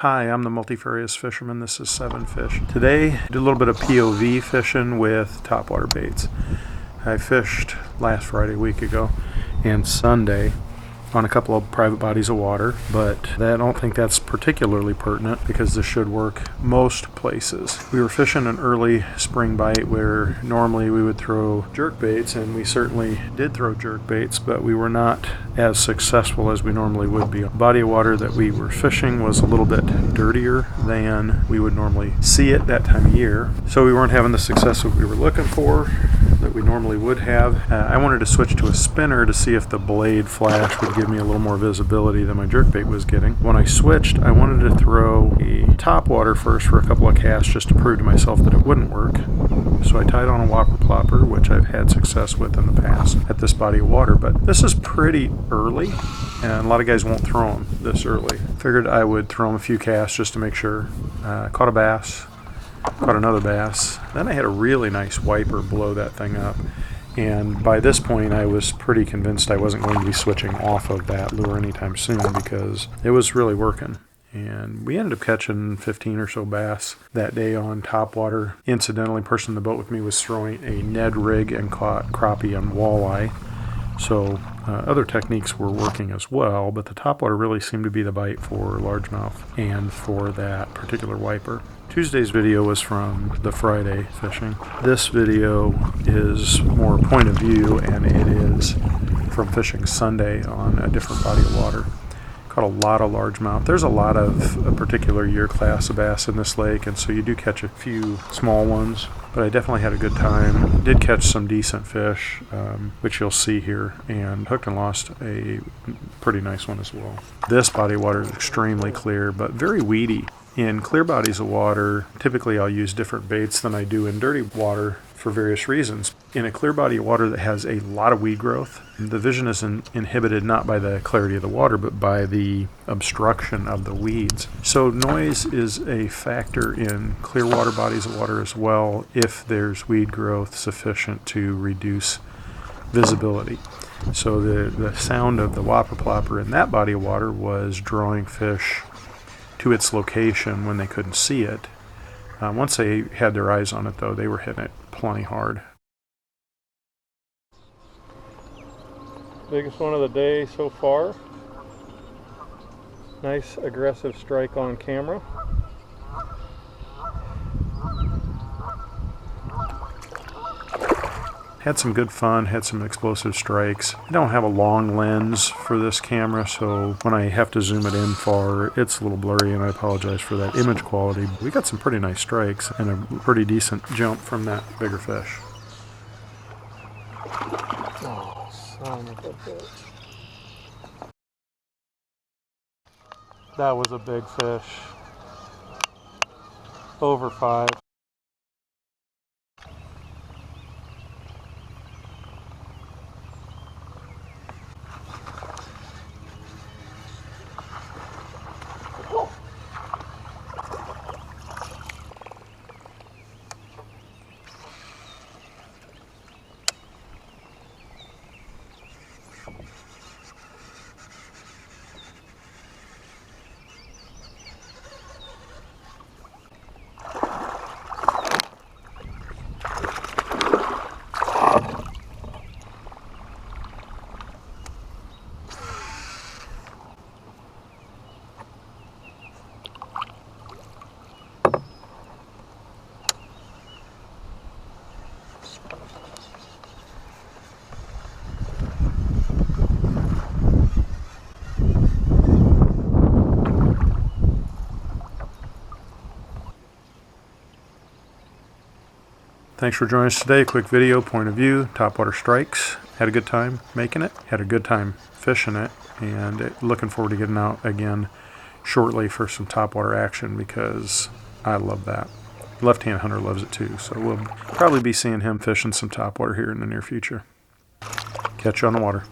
Hi, I'm the multifarious fisherman. This is 7 Fish. Today, I did a little bit of POV fishing with topwater baits. I fished last Friday, a week ago, and Sunday on a couple of private bodies of water, but I don't think that's particularly pertinent because this should work most places. We were fishing an early spring bite where normally we would throw jerk baits, and we certainly did throw jerk baits, but we were not as successful as we normally would be. The body of water that we were fishing was a little bit dirtier than we would normally see it that time of year, so we weren't having the success that we were looking for, that we normally would have. I wanted to switch to a spinner to see if the blade flash would give me a little more visibility than my jerkbait was getting. When I switched, I wanted to throw a topwater first for a couple of casts just to prove to myself that it wouldn't work. So I tied on a whopper plopper, which I've had success with in the past at this body of water, but this is pretty early and a lot of guys won't throw them this early. Figured I would throw them a few casts just to make sure. Caught a bass, caught another bass. Then I had a really nice wiper blow that thing up. And by this point, I was pretty convinced I wasn't going to be switching off of that lure anytime soon because it was really working. And we ended up catching 15 or so bass that day on topwater. Incidentally, the person in the boat with me was throwing a Ned rig and caught crappie and walleye. So other techniques were working as well, but the topwater really seemed to be the bite for largemouth and for that particular wiper. Tuesday's video was from the Friday fishing. This video is more point of view, and it is from fishing Sunday on a different body of water. Caught a lot of largemouth. There's a lot of a particular year class of bass in this lake, and so you do catch a few small ones, but I definitely had a good time. Did catch some decent fish, which you'll see here, and hooked and lost a pretty nice one as well. This body of water is extremely clear, but very weedy. In clear bodies of water, typically I'll use different baits than I do in dirty water for various reasons. In a clear body of water that has a lot of weed growth, the vision is inhibited not by the clarity of the water, but by the obstruction of the weeds. So noise is a factor in clear water bodies of water as well if there's weed growth sufficient to reduce visibility. So the sound of the whopper plopper in that body of water was drawing fish to its location when they couldn't see it. Once they had their eyes on it, though, they were hitting it plenty hard. Biggest one of the day so far. Nice aggressive strike on camera. Had some good fun, had some explosive strikes. I don't have a long lens for this camera, so when I have to zoom it in far, it's a little blurry, and I apologize for that image quality. We got some pretty nice strikes and a pretty decent jump from that bigger fish. Oh, son of a bitch. That was a big fish. Over 5. Thanks for joining us today. Quick video, point of view, topwater strikes. Had a good time making it, had a good time fishing it, and looking forward to getting out again shortly for some topwater action because I love that. Left-hand hunter loves it too, so we'll probably be seeing him fishing some topwater here in the near future. Catch you on the water.